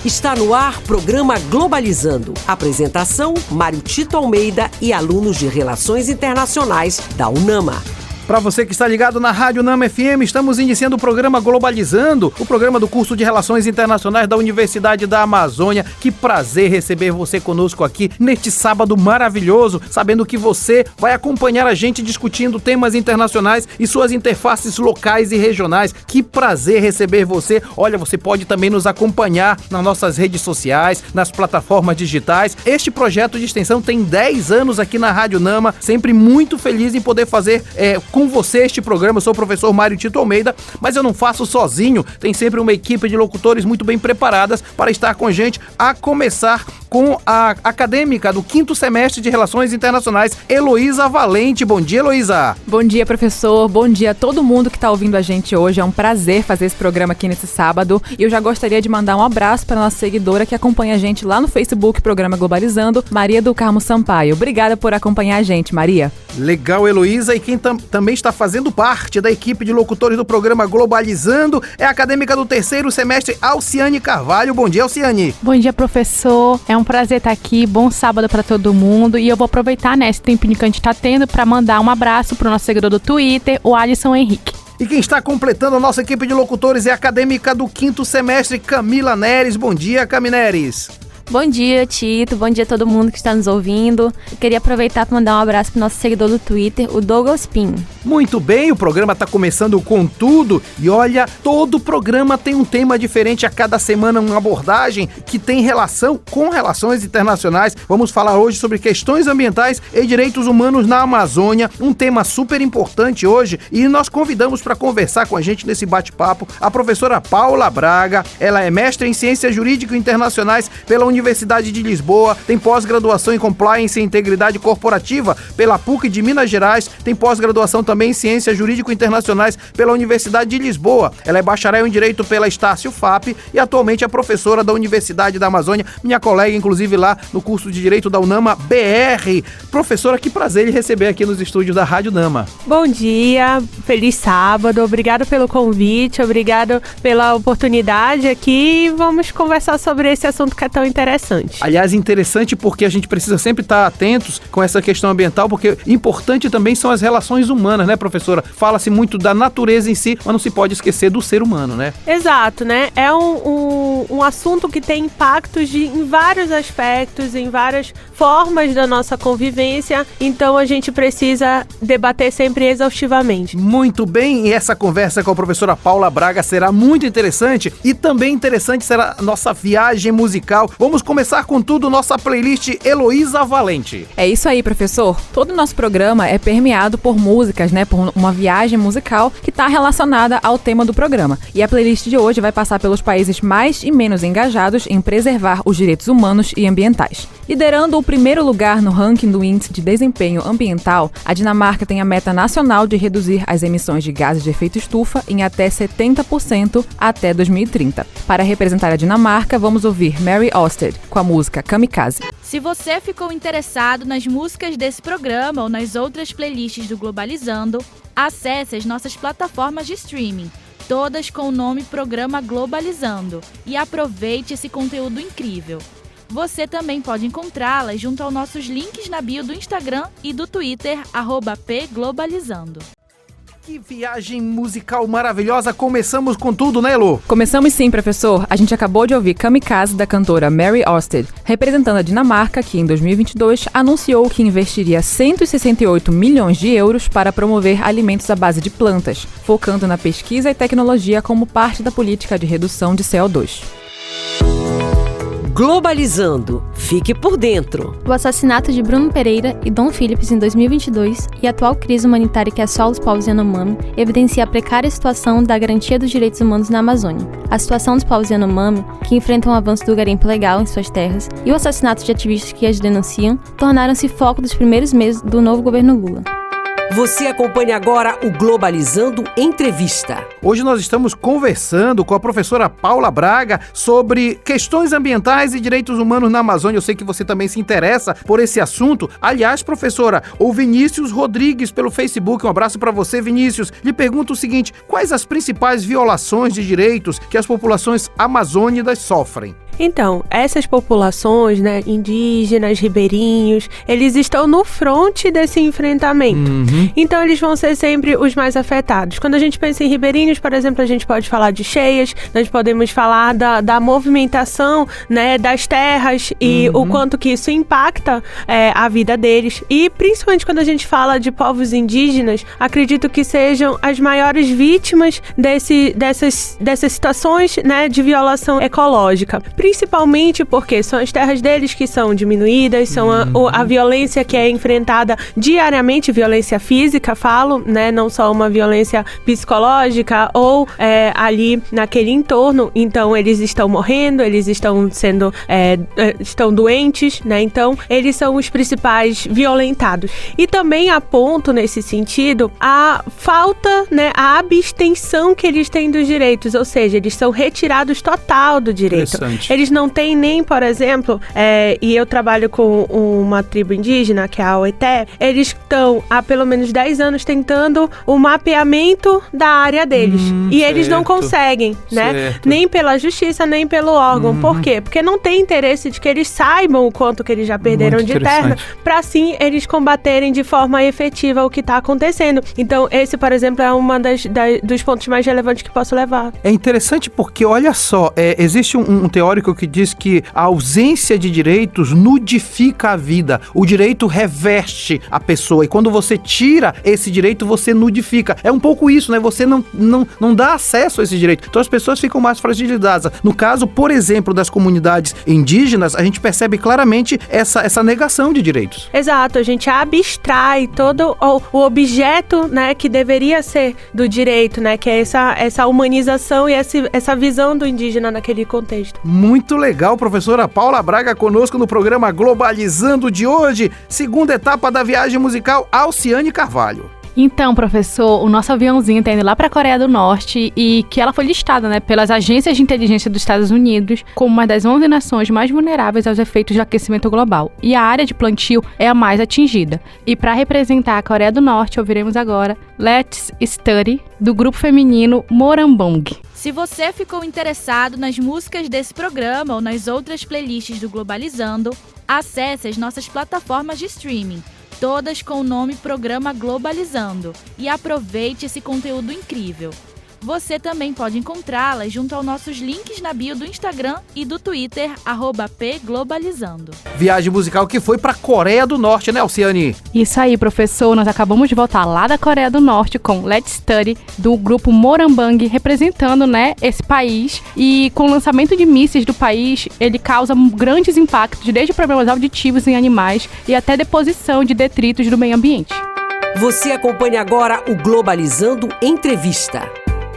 Está no ar programa Globalizando. Apresentação, Mário Tito Almeida e alunos de Relações Internacionais da UNAMA. Para você que está ligado na Rádio UNAMA FM, estamos iniciando o programa Globalizando, o programa do curso de Relações Internacionais da Universidade da Amazônia. Que prazer receber você conosco aqui neste sábado maravilhoso, sabendo que você vai acompanhar a gente discutindo temas internacionais e suas interfaces locais e regionais. Que prazer receber você. Olha, você pode também nos acompanhar nas nossas redes sociais, nas plataformas digitais. Este projeto de extensão tem 10 anos aqui na Rádio UNAMA, sempre muito feliz em poder fazer com você este programa. Eu sou o professor Mário Tito Almeida, mas eu não faço sozinho, tem sempre uma equipe de locutores muito bem preparadas para estar com a gente, a começar com a acadêmica do 5º semestre de Relações Internacionais, Heloísa Valente. Bom dia, Heloísa. Bom dia, professor. Bom dia a todo mundo que está ouvindo a gente hoje. É um prazer fazer esse programa aqui nesse sábado. E eu já gostaria de mandar um abraço para nossa seguidora que acompanha a gente lá no Facebook, Programa Globalizando, Maria do Carmo Sampaio. Obrigada por acompanhar a gente, Maria. Legal, Heloísa. E quem também está fazendo parte da equipe de locutores do programa Globalizando é a acadêmica do 3º semestre, Alciane Carvalho. Bom dia, Alciane. Bom dia, professor. É um prazer estar aqui. Bom sábado para todo mundo. E eu vou aproveitar, esse tempinho que a gente está tendo para mandar um abraço para o nosso seguidor do Twitter, o Alisson Henrique. E quem está completando a nossa equipe de locutores é a acadêmica do 5º semestre, Camila Neres. Bom dia, Camineres. Bom dia, Tito. Bom dia a todo mundo que está nos ouvindo. Eu queria aproveitar para mandar um abraço para o nosso seguidor do Twitter, o Douglas Pin. Muito bem, o programa está começando com tudo. E olha, todo programa tem um tema diferente, a cada semana uma abordagem que tem relação com relações internacionais. Vamos falar hoje sobre questões ambientais e direitos humanos na Amazônia, um tema super importante hoje. E nós convidamos para conversar com a gente nesse bate-papo a professora Paula Braga. Ela é mestre em Ciências Jurídicas Internacionais pela Universidade de Lisboa, tem pós-graduação em Compliance e Integridade Corporativa pela PUC de Minas Gerais, tem pós-graduação também em Ciências Jurídicas Internacionais pela Universidade de Lisboa. Ela é bacharel em Direito pela Estácio FAP e atualmente é professora da Universidade da Amazônia, minha colega, inclusive, lá no curso de Direito da UNAMA BR. Professora, que prazer lhe receber aqui nos estúdios da Rádio UNAMA. Bom dia, feliz sábado, obrigado pelo convite, obrigado pela oportunidade aqui. Vamos conversar sobre esse assunto que é tão interessante. Aliás, interessante porque a gente precisa sempre estar atentos com essa questão ambiental, porque importante também são as relações humanas, né, professora? Fala-se muito da natureza em si, mas não se pode esquecer do ser humano, né? Exato, né? É um assunto que tem impactos em vários aspectos, em várias formas da nossa convivência, então a gente precisa debater sempre exaustivamente. Muito bem, e essa conversa com a professora Paula Braga será muito interessante, e também interessante será a nossa viagem musical. Vamos começar com tudo, nossa playlist Heloísa Valente. É isso aí, professor. Todo o nosso programa é permeado por músicas, né? Por uma viagem musical que está relacionada ao tema do programa. E a playlist de hoje vai passar pelos países mais e menos engajados em preservar os direitos humanos e ambientais. Liderando o primeiro lugar no ranking do Índice de Desempenho Ambiental, a Dinamarca tem a meta nacional de reduzir as emissões de gases de efeito estufa em até 70% até 2030. Para representar a Dinamarca, vamos ouvir Mary Orsted com a música Kamikaze. Se você ficou interessado nas músicas desse programa ou nas outras playlists do Globalizando, acesse as nossas plataformas de streaming, todas com o nome Programa Globalizando, e aproveite esse conteúdo incrível. Você também pode encontrá-las junto aos nossos links na bio do Instagram e do Twitter, @pglobalizando. Que viagem musical maravilhosa, começamos com tudo, né, Elo? Começamos sim, professor. A gente acabou de ouvir Kamikaze, da cantora Mary Orsted, representando a Dinamarca, que em 2022 anunciou que investiria 168 milhões de euros para promover alimentos à base de plantas, focando na pesquisa e tecnologia como parte da política de redução de CO2. Globalizando. Fique por dentro. O assassinato de Bruno Pereira e Dom Phillips em 2022 e a atual crise humanitária que assola os povos Yanomami evidencia a precária situação da garantia dos direitos humanos na Amazônia. A situação dos povos Yanomami, que enfrentam o avanço do garimpo legal em suas terras, e o assassinato de ativistas que as denunciam, tornaram-se foco dos primeiros meses do novo governo Lula. Você acompanha agora o Globalizando Entrevista. Hoje nós estamos conversando com a professora Paula Braga sobre questões ambientais e direitos humanos na Amazônia. Eu sei que você também se interessa por esse assunto. Aliás, professora, o Vinícius Rodrigues pelo Facebook, um abraço para você, Vinícius, lhe pergunta o seguinte: quais as principais violações de direitos que as populações amazônicas sofrem? Então, essas populações, né, indígenas, ribeirinhos, eles estão no fronte desse enfrentamento. Então, eles vão ser sempre os mais afetados. Quando a gente pensa em ribeirinhos, por exemplo, a gente pode falar de cheias, nós podemos falar da movimentação, né, das terras e o quanto que isso impacta a vida deles. E, principalmente, quando a gente fala de povos indígenas, acredito que sejam as maiores vítimas dessas situações, né, de violação ecológica. Principalmente porque são as terras deles que são diminuídas, são a violência que é enfrentada diariamente, violência física, falo, né, não só uma violência psicológica ou ali naquele entorno. Então, eles estão morrendo, eles estão sendo estão doentes, né? Então, eles são os principais violentados. E também aponto nesse sentido a falta, né, a abstenção que eles têm dos direitos, ou seja, eles são retirados total do direito. Eles não têm nem, por exemplo, e eu trabalho com uma tribo indígena, que é a Oeté, eles estão há pelo menos 10 anos tentando o mapeamento da área deles. E eles não conseguem, né? Nem pela justiça, nem pelo órgão. Por quê? Porque não tem interesse de que eles saibam o quanto que eles já perderam de terra, para assim eles combaterem de forma efetiva o que está acontecendo. Então, esse, por exemplo, é uma dos pontos mais relevantes que posso levar. É interessante porque, olha só, existe um teórico que diz que a ausência de direitos nudifica a vida. O direito reveste a pessoa e quando você tira esse direito, você nudifica. É um pouco isso, né? Você não dá acesso a esse direito. Então as pessoas ficam mais fragilizadas. No caso, por exemplo, das comunidades indígenas, a gente percebe claramente essa negação de direitos. Exato, a gente abstrai todo o objeto, né, que deveria ser do direito, né, que é essa humanização e essa visão do indígena naquele contexto. Muito legal, professora Paula Braga conosco no programa Globalizando de hoje, segunda etapa da viagem musical Alciane Carvalho. Então, professor, o nosso aviãozinho tá indo lá para a Coreia do Norte e que ela foi listada, né, pelas agências de inteligência dos Estados Unidos como uma das 11 nações mais vulneráveis aos efeitos do aquecimento global. E a área de plantio é a mais atingida. E para representar a Coreia do Norte, ouviremos agora Let's Study, do grupo feminino Morambong. Se você ficou interessado nas músicas desse programa ou nas outras playlists do Globalizando, acesse as nossas plataformas de streaming, todas com o nome Programa Globalizando, e aproveite esse conteúdo incrível. Você também pode encontrá-las junto aos nossos links na bio do Instagram e do Twitter, @pglobalizando. Viagem musical que foi pra Coreia do Norte, né, Alciane? Isso aí, professor. Nós acabamos de voltar lá da Coreia do Norte com Let's Study, do grupo Morambong, representando, né, esse país. E com o lançamento de mísseis do país, ele causa grandes impactos, desde problemas auditivos em animais e até deposição de detritos do meio ambiente. Você acompanha agora o Globalizando Entrevista.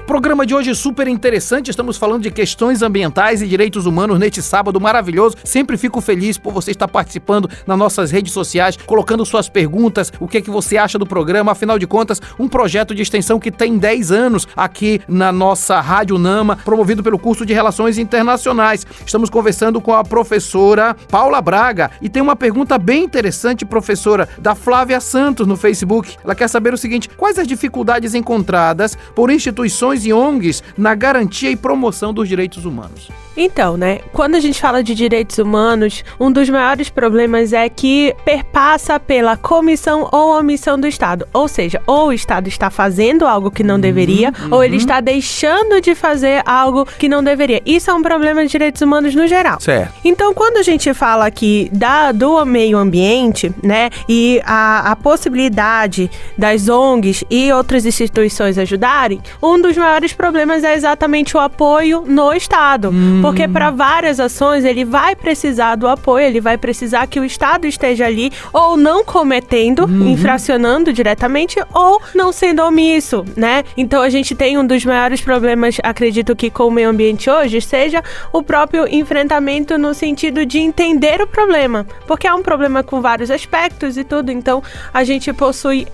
Programa de hoje super interessante, estamos falando de questões ambientais e direitos humanos neste sábado maravilhoso. Sempre fico feliz por você estar participando nas nossas redes sociais, colocando suas perguntas, o que é que você acha do programa. Afinal de contas, um projeto de extensão que tem 10 anos aqui na nossa Rádio Nama, promovido pelo curso de Relações Internacionais. Estamos conversando com a professora Paula Braga e tem uma pergunta bem interessante, professora, da Flávia Santos no Facebook. Ela quer saber o seguinte: quais as dificuldades encontradas por instituições e ONGs na garantia e promoção dos direitos humanos? Então, né, quando a gente fala de direitos humanos, um dos maiores problemas é que perpassa pela comissão ou omissão do Estado. Ou seja, ou o Estado está fazendo algo que não deveria, ou ele está deixando de fazer algo que não deveria. Isso é um problema de direitos humanos no geral. Certo. Então, quando a gente fala aqui do meio ambiente, né, e a possibilidade das ONGs e outras instituições ajudarem, um dos maiores problemas é exatamente o apoio no Estado. Porque para várias ações ele vai precisar do apoio, ele vai precisar que o Estado esteja ali ou não cometendo, infracionando diretamente, ou não sendo omisso, né? Então a gente tem um dos maiores problemas, acredito que com o meio ambiente hoje, seja o próprio enfrentamento no sentido de entender o problema. Porque é um problema com vários aspectos e tudo, então a gente possui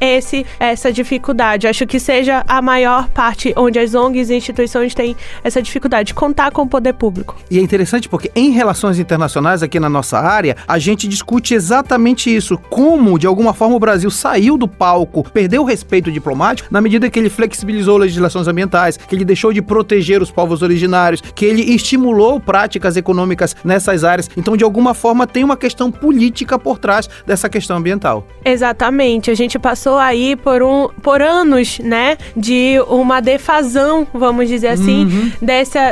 essa dificuldade. Acho que seja a maior parte onde as ONGs e instituições têm essa dificuldade, contar com o poder público. público. E é interessante porque em relações internacionais aqui na nossa área, a gente discute exatamente isso, como de alguma forma o Brasil saiu do palco, perdeu o respeito diplomático na medida que ele flexibilizou legislações ambientais, que ele deixou de proteger os povos originários, que ele estimulou práticas econômicas nessas áreas. Então, de alguma forma, tem uma questão política por trás dessa questão ambiental. Exatamente, a gente passou aí por anos, né, de uma defasão, vamos dizer assim,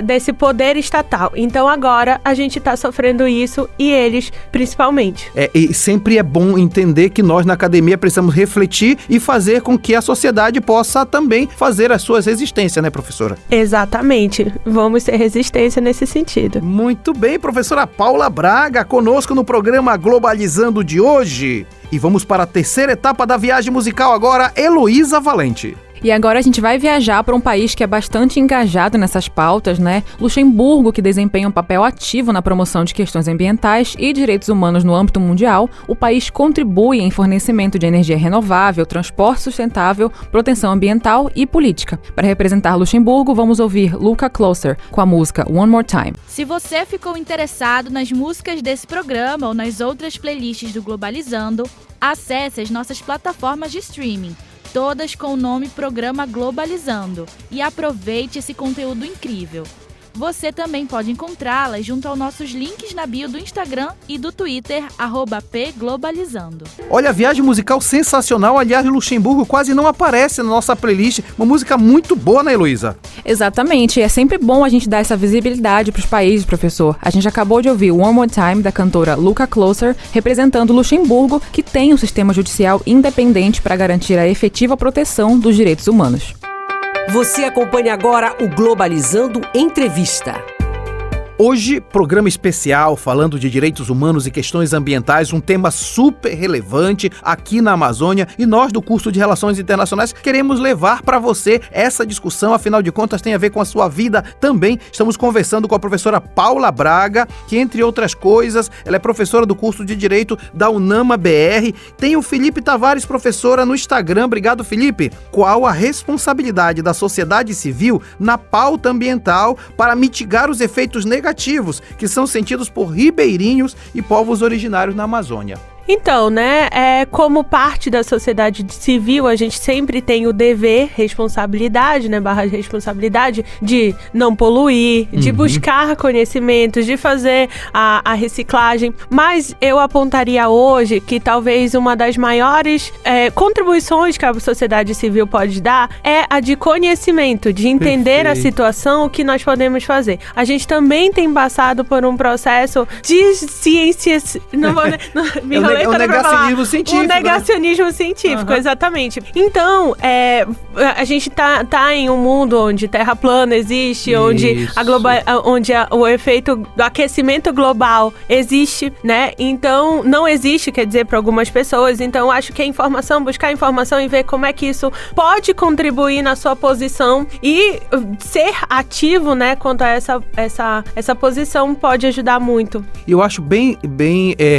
desse poder estatal. Então agora a gente está sofrendo isso e eles principalmente. E sempre é bom entender que nós na academia precisamos refletir e fazer com que a sociedade possa também fazer as suas resistências, né, professora? Exatamente, vamos ter resistência nesse sentido. Muito bem, professora Paula Braga, conosco no programa Globalizando de hoje. E vamos para a terceira etapa da viagem musical agora, Heloísa Valente. E agora a gente vai viajar para um país que é bastante engajado nessas pautas, né? Luxemburgo, que desempenha um papel ativo na promoção de questões ambientais e direitos humanos no âmbito mundial. O país contribui em fornecimento de energia renovável, transporte sustentável, proteção ambiental e política. Para representar Luxemburgo, vamos ouvir Luca Closer com a música One More Time. Se você ficou interessado nas músicas desse programa ou nas outras playlists do Globalizando, acesse as nossas plataformas de streaming, todas com o nome Programa Globalizando, e aproveite esse conteúdo incrível. Você também pode encontrá-las junto aos nossos links na bio do Instagram e do Twitter, @pglobalizando. Olha, viagem musical sensacional. Aliás, Luxemburgo quase não aparece na nossa playlist. Uma música muito boa, né, Heloísa? Exatamente. É sempre bom a gente dar essa visibilidade para os países, professor. A gente acabou de ouvir One More Time, da cantora Luca Closer, representando Luxemburgo, que tem um sistema judicial independente para garantir a efetiva proteção dos direitos humanos. Você acompanha agora o Globalizando Entrevista. Hoje, programa especial falando de direitos humanos e questões ambientais, um tema super relevante aqui na Amazônia, e nós do curso de Relações Internacionais queremos levar para você essa discussão, afinal de contas tem a ver com a sua vida também. Estamos conversando com a professora Paula Braga, que entre outras coisas, ela é professora do curso de Direito da UNAMA BR. Tem o Felipe Tavares, professora no Instagram. Obrigado, Felipe. Qual a responsabilidade da sociedade civil na pauta ambiental para mitigar os efeitos negativos que são sentidos por ribeirinhos e povos originários na Amazônia? Então, né, como parte da sociedade civil, a gente sempre tem o dever, responsabilidade, né, responsabilidade de não poluir, de buscar conhecimentos, de fazer a reciclagem. Mas eu apontaria hoje que talvez uma das maiores contribuições que a sociedade civil pode dar é a de conhecimento, de entender a situação, o que nós podemos fazer. A gente também tem passado por um processo de ciências... O negacionismo científico. O negacionismo científico, exatamente. Então, a gente tá em um mundo onde terra plana existe, onde o efeito do aquecimento global existe, né? Então, não existe, quer dizer, para algumas pessoas. Então, acho que a informação, buscar informação e ver como é que isso pode contribuir na sua posição e ser ativo, né, quanto a essa posição pode ajudar muito. Eu acho bem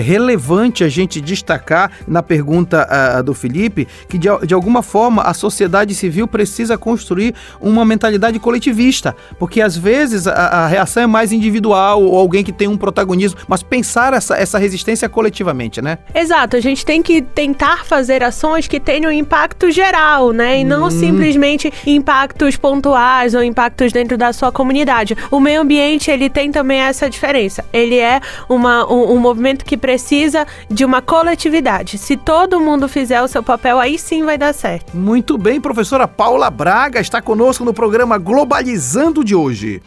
relevante a gente destacar na pergunta do Felipe que de alguma forma a sociedade civil precisa construir uma mentalidade coletivista, porque às vezes a reação é mais individual ou alguém que tem um protagonismo, mas pensar essa resistência coletivamente, né? Exato, a gente tem que tentar fazer ações que tenham impacto geral, né? E não simplesmente impactos pontuais ou impactos dentro da sua comunidade. O meio ambiente, ele tem também essa diferença. Ele é um movimento que precisa de uma coletividade. Se todo mundo fizer o seu papel, aí sim vai dar certo. Muito bem, professora Paula Braga está conosco no programa Globalizando de hoje.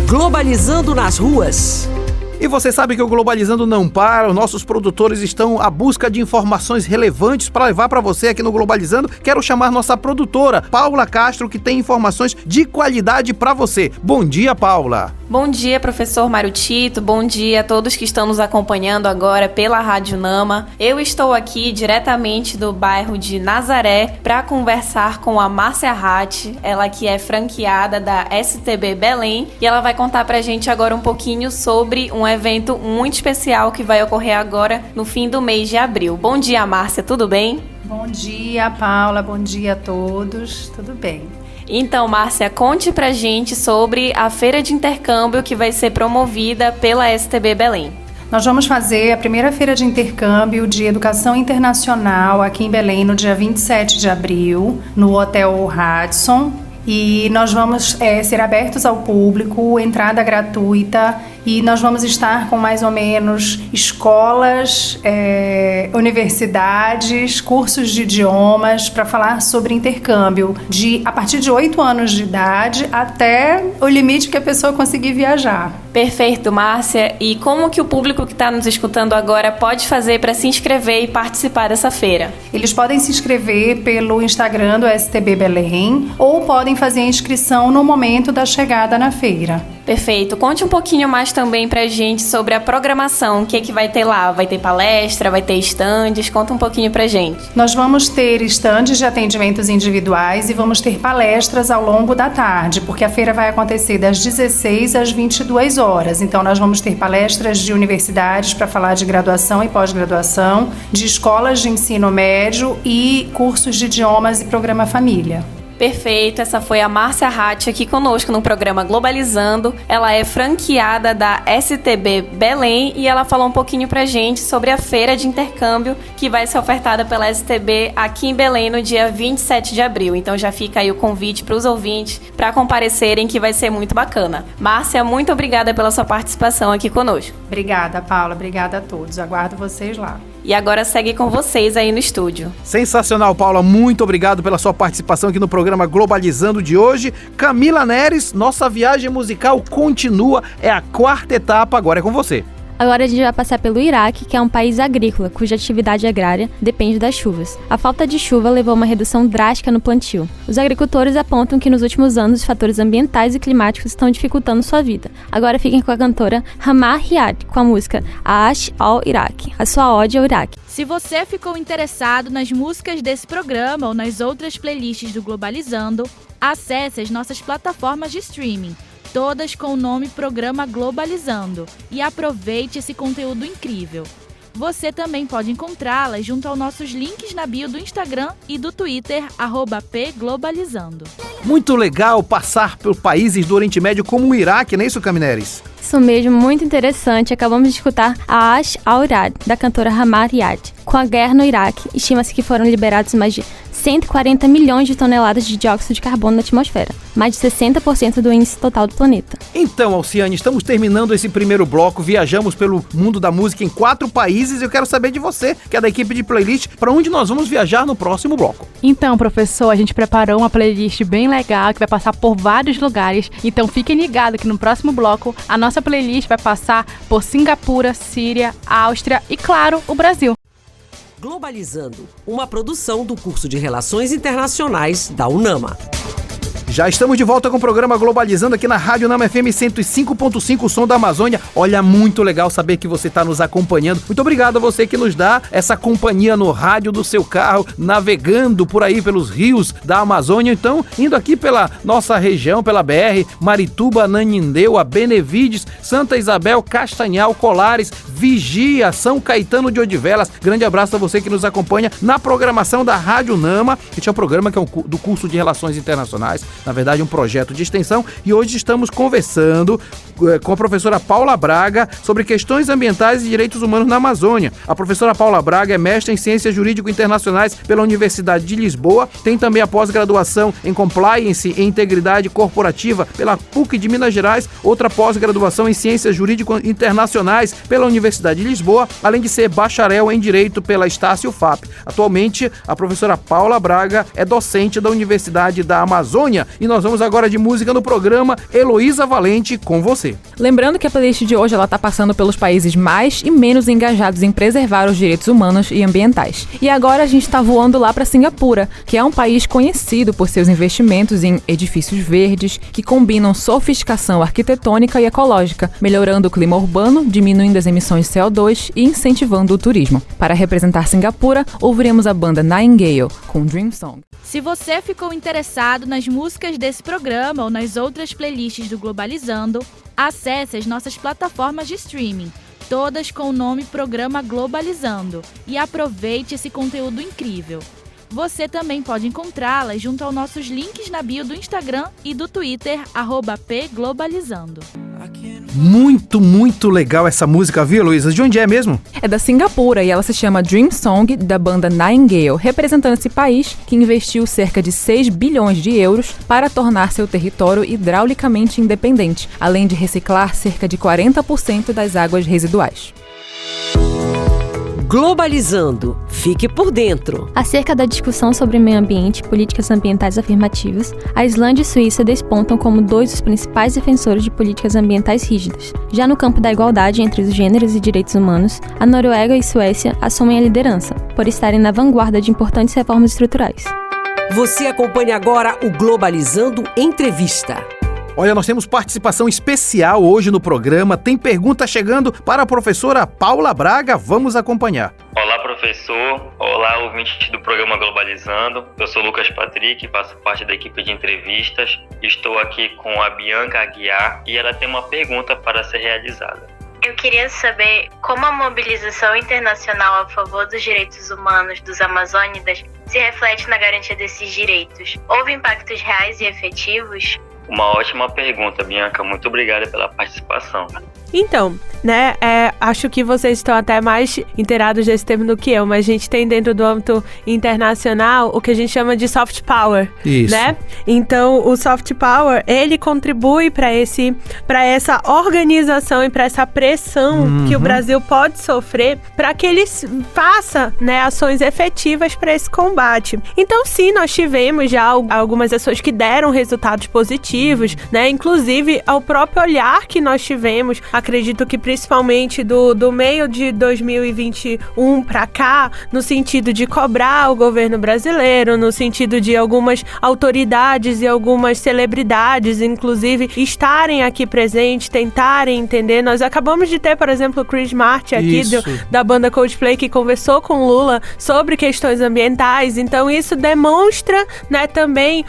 Globalizando nas ruas. E você sabe que o Globalizando não para, os nossos produtores estão à busca de informações relevantes para levar para você aqui no Globalizando. Quero chamar nossa produtora, Paula Castro, que tem informações de qualidade para você. Bom dia, Paula. Bom dia, professor Mário Tito. Bom dia a todos que estão nos acompanhando agora pela Rádio Nama. Eu estou aqui diretamente do bairro de Nazaré para conversar com a Márcia Ratti, ela que é franqueada da STB Belém, e ela vai contar pra gente agora um pouquinho sobre um evento muito especial que vai ocorrer agora no fim do mês de abril. Bom dia, Márcia, tudo bem? Bom dia, Paula, bom dia a todos, tudo bem. Então, Márcia, conte pra gente sobre a feira de intercâmbio que vai ser promovida pela STB Belém. Nós vamos fazer a primeira feira de intercâmbio de educação internacional aqui em Belém no dia 27 de abril, no Hotel Radisson. E nós vamos ser abertos ao público, entrada gratuita, e nós vamos estar com mais ou menos escolas, universidades, cursos de idiomas para falar sobre intercâmbio a partir de 8 anos de idade até o limite que a pessoa conseguir viajar. Perfeito, Márcia. E como que o público que está nos escutando agora pode fazer para se inscrever e participar dessa feira? Eles podem se inscrever pelo Instagram do STB Belém ou podem fazer a inscrição no momento da chegada na feira. Perfeito. Conte um pouquinho mais também pra gente sobre a programação. O que é que vai ter lá? Vai ter palestra? Vai ter estandes? Conta um pouquinho pra gente. Nós vamos ter estandes de atendimentos individuais e vamos ter palestras ao longo da tarde, porque a feira vai acontecer das 16 às 22 horas. Então nós vamos ter palestras de universidades para falar de graduação e pós-graduação, de escolas de ensino médio e cursos de idiomas e programa família. Perfeito, essa foi a Márcia Hatch aqui conosco no programa Globalizando. Ela é franqueada da STB Belém e ela falou um pouquinho pra gente sobre a feira de intercâmbio que vai ser ofertada pela STB aqui em Belém no dia 27 de abril. Então já fica aí o convite para os ouvintes para comparecerem, que vai ser muito bacana. Márcia, muito obrigada pela sua participação aqui conosco. Obrigada, Paula. Obrigada a todos. Aguardo vocês lá. E agora segue com vocês aí no estúdio. Sensacional, Paula. Muito obrigado pela sua participação aqui no programa Globalizando de hoje. Camila Neres, nossa viagem musical continua. É a 4ª etapa, agora é com você. Agora a gente vai passar pelo Iraque, que é um país agrícola, cuja atividade agrária depende das chuvas. A falta de chuva levou a uma redução drástica no plantio. Os agricultores apontam que nos últimos anos os fatores ambientais e climáticos estão dificultando sua vida. Agora fiquem com a cantora Hamar Riad, com a música Ash al-Iraq, a sua ode ao Iraque. Se você ficou interessado nas músicas desse programa ou nas outras playlists do Globalizando, acesse as nossas plataformas de streaming, todas com o nome Programa Globalizando, e aproveite esse conteúdo incrível. Você também pode encontrá-las junto aos nossos links na bio do Instagram e do Twitter, @pglobalizando. Muito legal passar por países do Oriente Médio como o Iraque, não é isso, Camineres? Isso mesmo, muito interessante. Acabamos de escutar a Ash al-Iraq, da cantora Hamar Riad. Com a guerra no Iraque, estima-se que foram liberados mais de 140 milhões de toneladas de dióxido de carbono na atmosfera, mais de 60% do índice total do planeta. Então, Alciane, estamos terminando esse primeiro bloco, viajamos pelo mundo da música em 4 países e eu quero saber de você, que é da equipe de playlist, para onde nós vamos viajar no próximo bloco. Então, professor, a gente preparou uma playlist bem legal que vai passar por vários lugares, então fiquem ligados que no próximo bloco a nossa playlist vai passar por Singapura, Síria, Áustria e, claro, o Brasil. Globalizando, uma produção do curso de Relações Internacionais da UNAMA. Já estamos de volta com o programa Globalizando aqui na Rádio Nama FM 105.5, o som da Amazônia. Olha, muito legal saber que você está nos acompanhando. Muito obrigado a você que nos dá essa companhia no rádio do seu carro, navegando por aí pelos rios da Amazônia. Então, indo aqui pela nossa região, pela BR, Marituba, Ananindeua, Benevides, Santa Isabel, Castanhal, Colares, Vigia, São Caetano de Odivelas. Grande abraço a você que nos acompanha na programação da Rádio Nama. Este é um programa que é do curso de Relações Internacionais. Na verdade, um projeto de extensão, e hoje estamos conversando com a professora Paula Braga sobre questões ambientais e direitos humanos na Amazônia. A professora Paula Braga é mestre em Ciências Jurídico-Internacionais pela Universidade de Lisboa, tem também a pós-graduação em Compliance e Integridade Corporativa pela PUC de Minas Gerais, outra pós-graduação em Ciências Jurídico-Internacionais pela Universidade de Lisboa, além de ser bacharel em Direito pela Estácio FAP. Atualmente, a professora Paula Braga é docente da Universidade da Amazônia. E nós vamos agora de música no programa Heloísa Valente com você. Lembrando que a playlist de hoje ela está passando pelos países mais e menos engajados em preservar os direitos humanos e ambientais. E agora a gente está voando lá para Singapura, que é um país conhecido por seus investimentos em edifícios verdes que combinam sofisticação arquitetônica e ecológica, melhorando o clima urbano, diminuindo as emissões de CO2 e incentivando o turismo. Para representar Singapura, ouviremos a banda Nightingale com Dream Song. Se você ficou interessado nas músicas desse programa ou nas outras playlists do Globalizando, acesse as nossas plataformas de streaming, todas com o nome Programa Globalizando, e aproveite esse conteúdo incrível. Você também pode encontrá-las junto aos nossos links na bio do Instagram e do Twitter, @pglobalizando. Muito, muito legal essa música, viu, Luísa? De onde é mesmo? É da Singapura e ela se chama Dream Song, da banda Nightingale, representando esse país que investiu cerca de 6 bilhões de euros para tornar seu território hidraulicamente independente, além de reciclar cerca de 40% das águas residuais. Globalizando. Fique por dentro. Acerca da discussão sobre meio ambiente e políticas ambientais afirmativas, a Islândia e Suíça despontam como dois dos principais defensores de políticas ambientais rígidas. Já no campo da igualdade entre os gêneros e direitos humanos, a Noruega e Suécia assumem a liderança, por estarem na vanguarda de importantes reformas estruturais. Você acompanha agora o Globalizando Entrevista. Olha, nós temos participação especial hoje no programa. Tem pergunta chegando para a professora Paula Braga. Vamos acompanhar. Olá, professor. Olá, ouvintes do programa Globalizando. Eu sou Lucas Patrick, faço parte da equipe de entrevistas. Estou aqui com a Bianca Aguiar e ela tem uma pergunta para ser realizada. Eu queria saber como a mobilização internacional a favor dos direitos humanos dos amazônidas se reflete na garantia desses direitos. Houve impactos reais e efetivos? Uma ótima pergunta, Bianca. Muito obrigada pela participação. Então, né, acho que vocês estão até mais inteirados desse termo do que eu, mas a gente tem dentro do âmbito internacional o que a gente chama de soft power, Isso. né? Então, o soft power, ele contribui para essa organização e para essa pressão que o Brasil pode sofrer para que ele faça, né, ações efetivas para esse combate. Então, sim, nós tivemos já algumas ações que deram resultados positivos, né? Inclusive, ao próprio olhar que nós tivemos, acredito que principalmente do meio de 2021 para cá, no sentido de cobrar o governo brasileiro, no sentido de algumas autoridades e algumas celebridades, inclusive, estarem aqui presentes, tentarem entender. Nós acabamos de ter, por exemplo, o Chris Martin aqui da banda Coldplay, que conversou com Lula sobre questões ambientais. Então, isso demonstra, né, também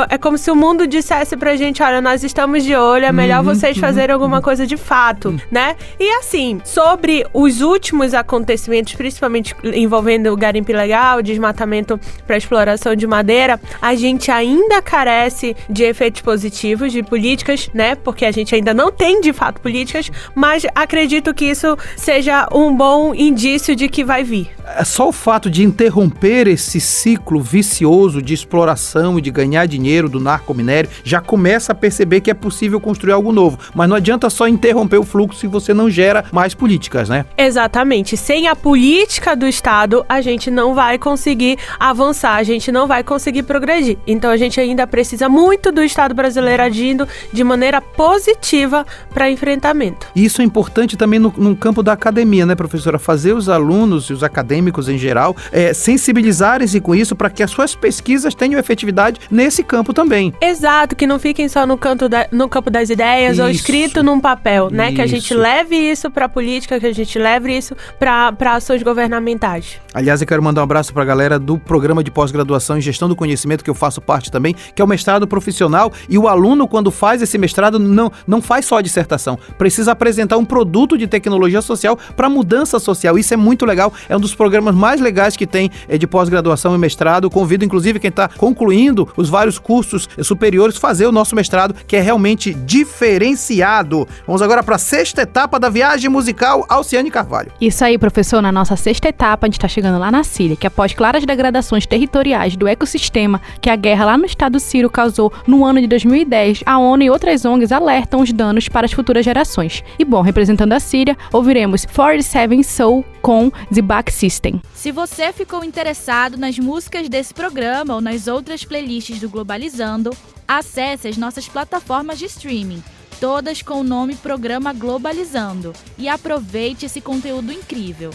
é como se o mundo dissesse pra gente, olha, nós estamos de olho, é melhor vocês fazerem alguma coisa de fato, né? E assim, sobre os últimos acontecimentos, principalmente envolvendo o garimpo ilegal, desmatamento para exploração de madeira, a gente ainda carece de efeitos positivos, de políticas, né? Porque a gente ainda não tem, de fato, políticas, mas acredito que isso seja um bom indício de que vai vir. Só o fato de interromper esse ciclo vicioso de exploração e de ganhar dinheiro do narcominério já começa a perceber que é possível construir algo novo. Mas não adianta só interromper o fluxo se você não gera mais políticas, né? Exatamente. Sem a política do Estado, a gente não vai conseguir avançar, a gente não vai conseguir progredir. Então a gente ainda precisa muito do Estado brasileiro agindo de maneira positiva para enfrentamento. Isso é importante também no campo da academia, né, professora? Fazer os alunos e os acadêmicos em geral sensibilizarem-se com isso para que as suas pesquisas tenham efetividade nesse campo também. Exato, que não fiquem só no campo das ideias ou escrito num papel, né? Que a gente leve isso para a política, que a gente leve isso para ações governamentais. Aliás, eu quero mandar um abraço para a galera do programa de pós-graduação em gestão do conhecimento, que eu faço parte também, que é o mestrado profissional, e o aluno, quando faz esse mestrado, não faz só a dissertação, precisa apresentar um produto de tecnologia social para mudança social. Isso é muito legal, é um dos programas mais legais que tem de pós-graduação e mestrado. Convido, inclusive, quem está concluindo os vários cursos superiores, fazer o nosso mestrado, que é realmente diferenciado. Vamos agora para a 6ª etapa da viagem musical, Alciane Carvalho. Isso aí, professor. Na nossa 6ª etapa, a gente está chegando lá na Síria, que após claras degradações territoriais do ecossistema que a guerra lá no estado sírio causou no ano de 2010, a ONU e outras ONGs alertam os danos para as futuras gerações. E bom, representando a Síria, ouviremos 47 Soul com The Back System. Se você ficou interessado nas músicas desse programa ou nas outras playlists do Globalizando, acesse as nossas plataformas de streaming, todas com o nome Programa Globalizando, e aproveite esse conteúdo incrível.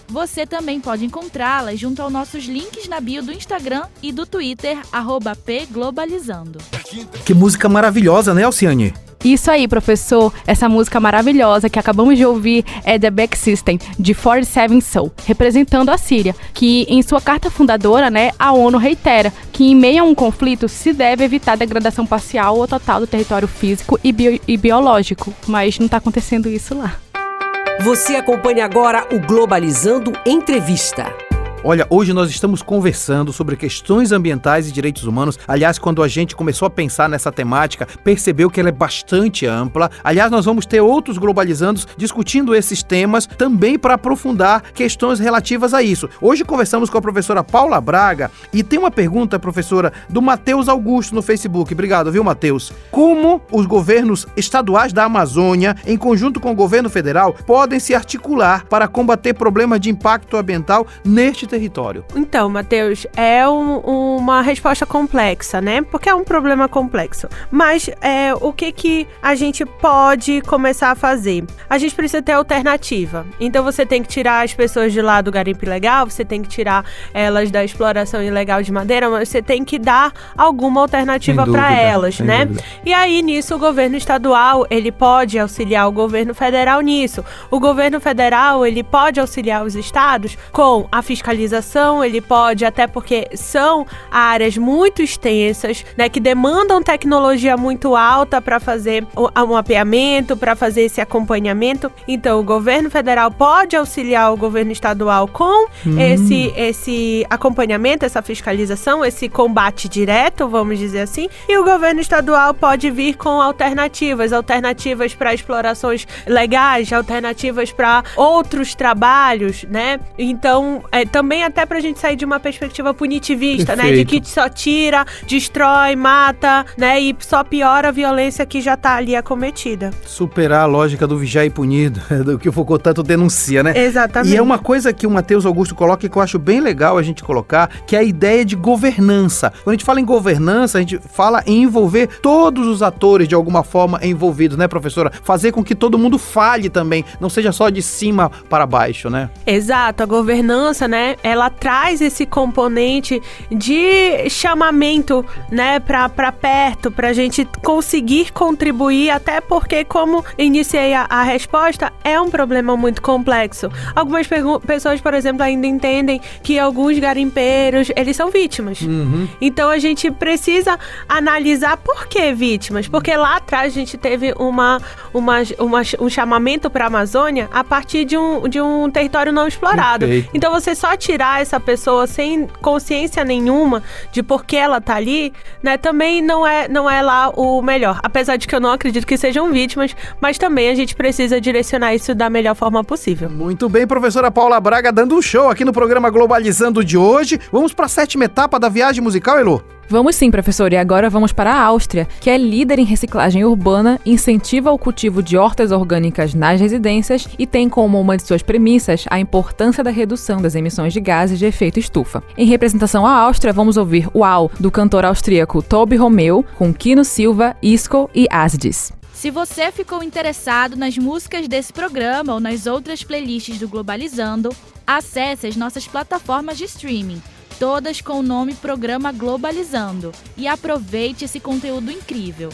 Você também pode encontrá-las junto aos nossos links na bio do Instagram e do Twitter, @pglobalizando. Que música maravilhosa, né, Alciane? Isso aí, professor. Essa música maravilhosa que acabamos de ouvir é The Back System, de 47 Soul, representando a Síria, que em sua carta fundadora, né, a ONU reitera que em meio a um conflito se deve evitar a degradação parcial ou total do território físico e biológico, mas não está acontecendo isso lá. Você acompanha agora o Globalizando Entrevista. Olha, hoje nós estamos conversando sobre questões ambientais e direitos humanos. Aliás, quando a gente começou a pensar nessa temática, percebeu que ela é bastante ampla. Aliás, nós vamos ter outros globalizandos discutindo esses temas também para aprofundar questões relativas a isso. Hoje conversamos com a professora Paula Braga e tem uma pergunta, professora, do Matheus Augusto no Facebook. Obrigado, viu, Matheus? Como os governos estaduais da Amazônia, em conjunto com o governo federal, podem se articular para combater problemas de impacto ambiental neste território? Então, Matheus, é uma resposta complexa, né? Porque é um problema complexo. Mas o que a gente pode começar a fazer? A gente precisa ter alternativa. Então, você tem que tirar as pessoas de lá do garimpo ilegal, você tem que tirar elas da exploração ilegal de madeira, mas você tem que dar alguma alternativa para elas, né? Dúvida. E aí, nisso, o governo estadual, ele pode auxiliar o governo federal nisso. O governo federal, ele pode auxiliar os estados com a fiscalização, ele pode, até porque são áreas muito extensas, né, que demandam tecnologia muito alta para fazer o mapeamento, para fazer esse acompanhamento. Então, o governo federal pode auxiliar o governo estadual com esse acompanhamento, essa fiscalização, esse combate direto, vamos dizer assim, e o governo estadual pode vir com alternativas para explorações legais, alternativas para outros trabalhos, né? Então, também até pra gente sair de uma perspectiva punitivista, né? De que só tira, destrói, mata, né? E só piora a violência que já tá ali acometida. Superar a lógica do vigiar e punido, do que o Foucault tanto denuncia, né? Exatamente. E é uma coisa que o Matheus Augusto coloca que eu acho bem legal a gente colocar, que é a ideia de governança. Quando a gente fala em governança, a gente fala em envolver todos os atores de alguma forma envolvidos, né, professora? Fazer com que todo mundo fale também, não seja só de cima para baixo, né? Exato, a governança, né, ela traz esse componente de chamamento, né, para perto, pra gente conseguir contribuir, até porque, como iniciei a resposta, é um problema muito complexo. Algumas pessoas, por exemplo, ainda entendem que alguns garimpeiros, eles são vítimas. Então a gente precisa analisar por que vítimas, porque lá atrás a gente teve um chamamento para a Amazônia a partir de um território não explorado. Perfeito. Então você só tirar essa pessoa sem consciência nenhuma de por que ela tá ali, né, também não é lá o melhor. Apesar de que eu não acredito que sejam vítimas, mas também a gente precisa direcionar isso da melhor forma possível. Muito bem, professora Paula Braga dando um show aqui no programa Globalizando de hoje. Vamos para a 7ª etapa da viagem musical, Elô? Vamos sim, professor, e agora vamos para a Áustria, que é líder em reciclagem urbana, incentiva o cultivo de hortas orgânicas nas residências e tem como uma de suas premissas a importância da redução das emissões de gases de efeito estufa. Em representação à Áustria, vamos ouvir Wow, do cantor austríaco Tobi Romeu, com Kino Silva, Isco e Asdis. Se você ficou interessado nas músicas desse programa ou nas outras playlists do Globalizando, acesse as nossas plataformas de streaming, todas com o nome Programa Globalizando, e aproveite esse conteúdo incrível.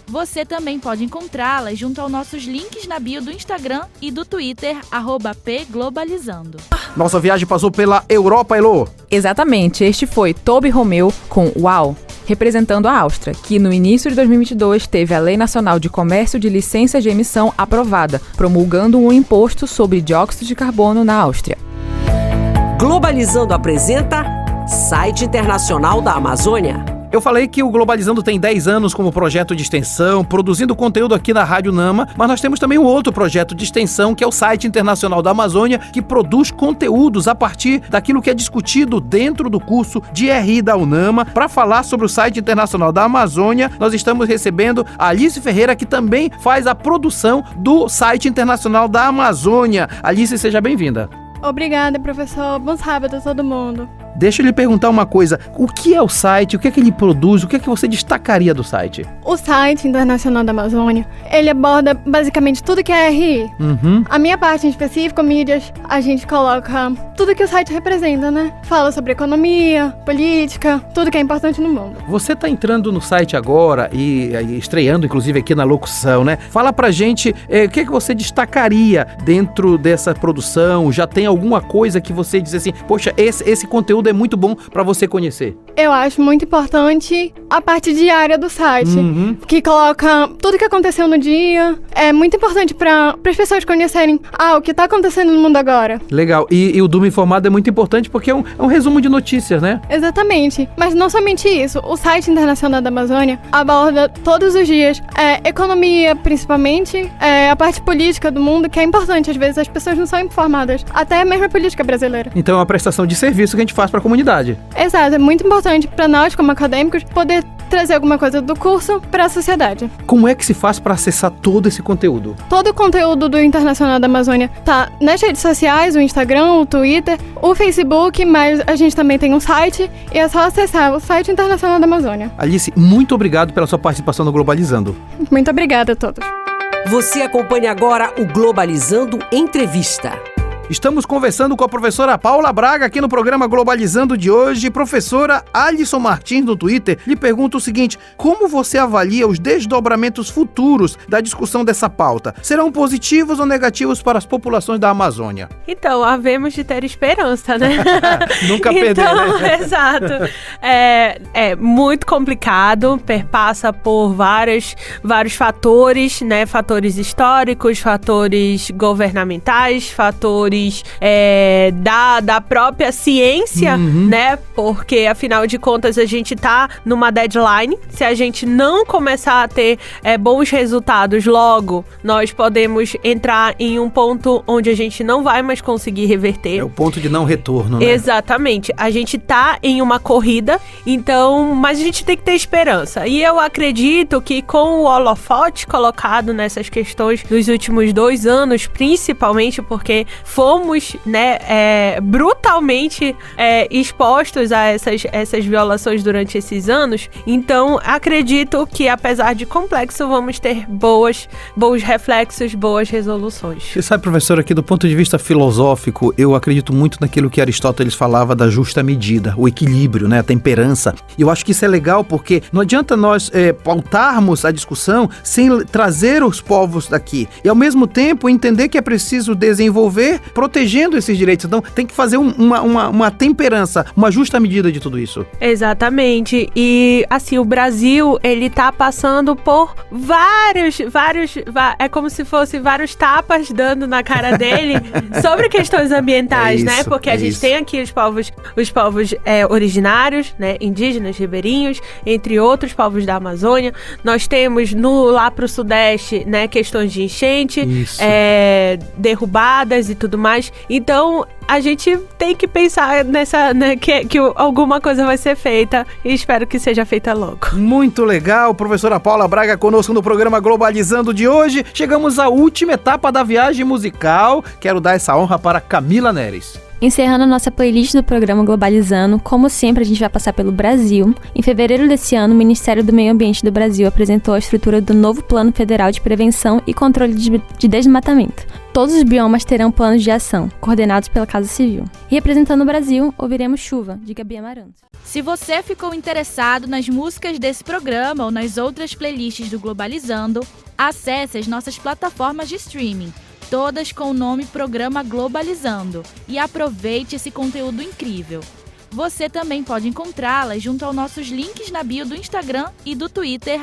Você também pode encontrá-las junto aos nossos links na bio do Instagram e do Twitter, @pglobalizando. Nossa viagem passou pela Europa, Elô. Exatamente, este foi Tobi Romeu com Wow, representando a Áustria, que no início de 2022 teve a Lei Nacional de Comércio de Licenças de Emissão aprovada, promulgando um imposto sobre dióxido de carbono na Áustria. Globalizando apresenta Site Internacional da Amazônia. Eu falei que o Globalizando tem 10 anos como projeto de extensão, produzindo conteúdo aqui na Rádio Nama, mas nós temos também um outro projeto de extensão, que é o Site Internacional da Amazônia, que produz conteúdos a partir daquilo que é discutido dentro do curso de RI da UNAMA. Para falar sobre o Site Internacional da Amazônia, nós estamos recebendo a Alice Ferreira, que também faz a produção do Site Internacional da Amazônia. Alice, seja bem-vinda. Obrigada, professor. Bom sábado a todo mundo. Deixa eu lhe perguntar uma coisa. O que é o site? O que é que ele produz? O que é que você destacaria do site? O Site Internacional da Amazônia, ele aborda basicamente tudo que é RI. A minha parte em específico, mídias, a gente coloca tudo que o site representa, né? Fala sobre economia, política, tudo que é importante no mundo. Você tá entrando no site agora e estreando, inclusive, aqui na locução, né? Fala pra gente o que é que você destacaria dentro dessa produção? Já tem alguma coisa que você diz assim, poxa, esse conteúdo é muito bom para você conhecer? eu acho muito importante a parte diária do site, que coloca tudo que aconteceu no dia. É muito importante para as pessoas conhecerem o que tá acontecendo no mundo agora. Legal. E o Duma Informado é muito importante porque é um resumo de notícias, né? Exatamente. Mas não somente isso. O site internacional da Amazônia aborda todos os dias economia, principalmente, a parte política do mundo, que é importante. Às vezes as pessoas não são informadas, até mesmo a política brasileira. Então é uma prestação de serviço que a gente faz para a comunidade. Exato. É muito importante para nós, como acadêmicos, poder trazer alguma coisa do curso para a sociedade. Como é que se faz para acessar todo esse conteúdo? Todo o conteúdo do Internacional da Amazônia tá nas redes sociais, o Instagram, o Twitter, o Facebook, mas a gente também tem um site e é só acessar o site Internacional da Amazônia. Alice, muito obrigado pela sua participação no Globalizando. Muito obrigada a todos. Você acompanha agora o Globalizando Entrevista. Estamos conversando com a professora Paula Braga aqui no programa Globalizando de hoje. Professora Alisson Martins no Twitter lhe pergunta o seguinte: como você avalia os desdobramentos futuros da discussão dessa pauta? Serão positivos ou negativos para as populações da Amazônia? Então, havemos de ter esperança, né? Nunca perder, né? Exato. É muito complicado, perpassa por vários fatores, né? Fatores históricos, fatores governamentais, fatores da própria ciência, né? Porque, afinal de contas, a gente tá numa deadline. Se a gente não começar a ter bons resultados logo, nós podemos entrar em um ponto onde a gente não vai mais conseguir reverter. É o ponto de não retorno, né? Exatamente. A gente tá em uma corrida, então, mas a gente tem que ter esperança. E eu acredito que com o holofote colocado nessas questões nos últimos 2 anos, principalmente porque fomos, né, brutalmente expostos a essas violações durante esses anos. Então, acredito que, apesar de complexo, vamos ter bons reflexos, boas resoluções. Você sabe, professor, aqui do ponto de vista filosófico, eu acredito muito naquilo que Aristóteles falava da justa medida, o equilíbrio, né, a temperança. E eu acho que isso é legal porque não adianta nós pautarmos a discussão sem trazer os povos daqui. E, ao mesmo tempo, entender que é preciso desenvolver protegendo esses direitos. Então, tem que fazer uma temperança, uma justa medida de tudo isso. Exatamente. E, assim, o Brasil, ele tá passando por vários, é como se fosse vários tapas dando na cara dele sobre questões ambientais, né? Porque a gente tem aqui os povos originários, né? Indígenas, ribeirinhos, entre outros povos da Amazônia. Nós temos lá pro Sudeste, né? Questões de enchente, derrubadas e tudo mais. Então, a gente tem que pensar nessa, né, que alguma coisa vai ser feita e espero que seja feita logo. Muito legal, professora Paula Braga conosco no programa Globalizando de hoje. Chegamos à última etapa da viagem musical. Quero dar essa honra para Camila Neres. Encerrando a nossa playlist do programa Globalizando, como sempre a gente vai passar pelo Brasil. Em fevereiro desse ano, o Ministério do Meio Ambiente do Brasil apresentou a estrutura do novo Plano Federal de Prevenção e Controle de Desmatamento. Todos os biomas terão planos de ação, coordenados pela Casa Civil. E representando o Brasil, ouviremos Chuva, de Gabi Amarantos. Se você ficou interessado nas músicas desse programa ou nas outras playlists do Globalizando, acesse as nossas plataformas de streaming, todas com o nome Programa Globalizando, e aproveite esse conteúdo incrível. Você também pode encontrá-las junto aos nossos links na bio do Instagram e do Twitter,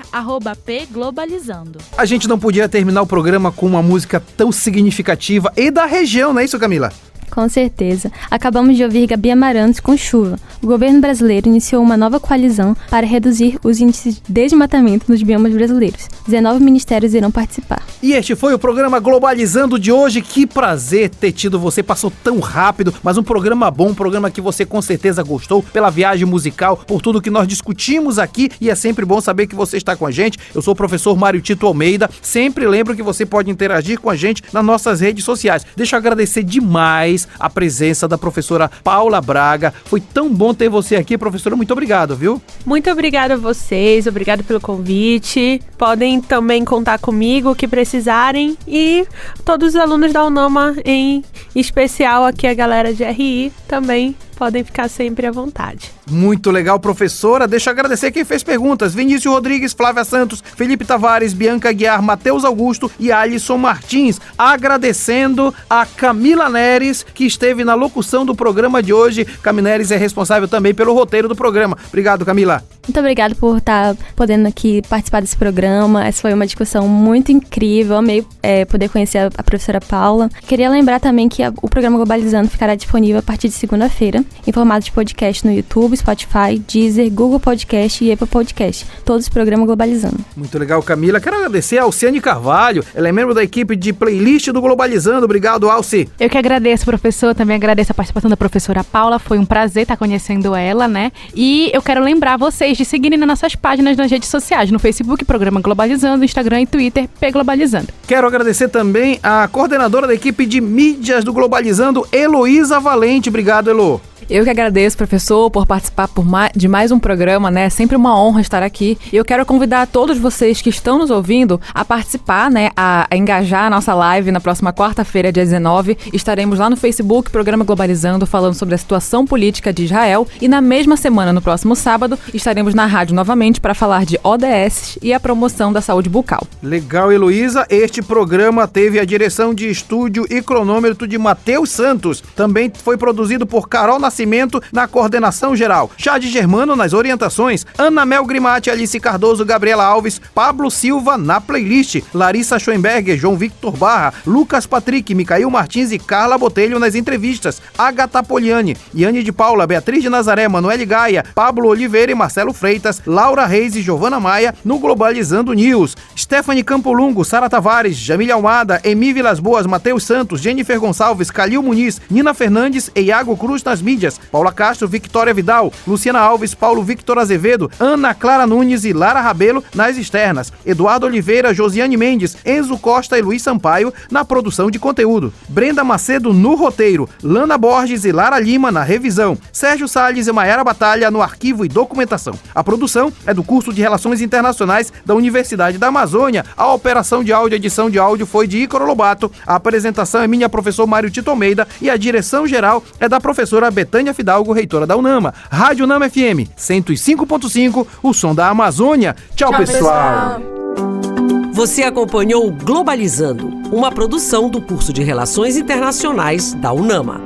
@pglobalizando. A gente não podia terminar o programa com uma música tão significativa e da região, não é isso, Camila? Com certeza. Acabamos de ouvir Gabi Amarantos com Chuva. O governo brasileiro iniciou uma nova coalizão para reduzir os índices de desmatamento nos biomas brasileiros. 19 ministérios irão participar. E este foi o programa Globalizando de hoje. Que prazer ter tido você. Passou tão rápido, mas um programa bom, um programa que você com certeza gostou pela viagem musical, por tudo que nós discutimos aqui, e é sempre bom saber que você está com a gente. Eu sou o professor Mário Tito Almeida. Sempre lembro que você pode interagir com a gente nas nossas redes sociais. Deixa eu agradecer demais a presença da professora Paula Braga. Foi tão bom ter você aqui, professora. Muito obrigado, viu? Muito obrigada a vocês, obrigado pelo convite. Podem também contar comigo o que precisarem, e todos os alunos da UNAMA, em especial aqui a galera de RI, também podem ficar sempre à vontade. Muito legal, professora. Deixa eu agradecer quem fez perguntas. Vinícius Rodrigues, Flávia Santos, Felipe Tavares, Bianca Aguiar, Matheus Augusto e Alisson Martins. Agradecendo a Camila Neres, que esteve na locução do programa de hoje. Camila Neres é responsável também pelo roteiro do programa. Obrigado, Camila. Muito obrigada por estar podendo aqui participar desse programa. Essa foi uma discussão muito incrível. Amei poder conhecer a professora Paula. Queria lembrar também que o programa Globalizando ficará disponível a partir de segunda-feira, em formato de podcast no YouTube, Spotify, Deezer, Google Podcast e Apple Podcast. Todos os programas Globalizando. Muito legal, Camila. Quero agradecer a Alciane Carvalho. Ela é membro da equipe de playlist do Globalizando. Obrigado, Alci. Eu que agradeço, professor. Também agradeço a participação da professora Paula. Foi um prazer estar conhecendo ela, né? E eu quero lembrar vocês de seguirem nas nossas páginas nas redes sociais, no Facebook, Programa Globalizando, Instagram e Twitter, P Globalizando. Quero agradecer também a coordenadora da equipe de mídias do Globalizando, Heloísa Valente. Obrigado, Elo. Eu que agradeço, professor, por participar de mais um programa, né? É sempre uma honra estar aqui. E eu quero convidar todos vocês que estão nos ouvindo a participar, né? A engajar a nossa live na próxima quarta-feira, dia 19. Estaremos lá no Facebook, Programa Globalizando, falando sobre a situação política de Israel. E na mesma semana, no próximo sábado, estaremos na rádio novamente para falar de ODS e a promoção da saúde bucal. Legal, Heloísa. Este programa teve a direção de estúdio e cronômetro de Matheus Santos. Também foi produzido por Carol Nascimento na coordenação geral, Jade Germano nas orientações, Ana Mel Grimati, Alice Cardoso, Gabriela Alves, Pablo Silva na playlist, Larissa Schoenberger, João Victor Barra, Lucas Patrick, Micael Martins e Carla Botelho nas entrevistas, Agatha Poliani, Yane de Paula, Beatriz de Nazaré, Manoel Gaia, Pablo Oliveira e Marcelo Freitas, Laura Reis e Giovana Maia no Globalizando News, Stephanie Campolungo, Sara Tavares, Jamília Almada, Emi Vilas Boas, Matheus Santos, Jennifer Gonçalves, Calil Muniz, Nina Fernandes e Iago Cruz nas mídias, Paula Castro, Victória Vidal, Luciana Alves, Paulo Victor Azevedo, Ana Clara Nunes e Lara Rabelo nas externas, Eduardo Oliveira, Josiane Mendes, Enzo Costa e Luiz Sampaio na produção de conteúdo, Brenda Macedo no roteiro, Lana Borges e Lara Lima na revisão, Sérgio Salles e Maiara Batalha no arquivo e documentação. A produção é do curso de Relações Internacionais da Universidade da Amazônia. A operação de áudio e edição de áudio foi de Ícaro Lobato, a apresentação é minha, professor Mário Tito Almeida, e a direção geral é da professora Betânia Fidalgo, reitora da UNAMA. Rádio Nama FM 105.5, o som da Amazônia. Tchau, pessoal. Você acompanhou Globalizando, uma produção do curso de Relações Internacionais da UNAMA.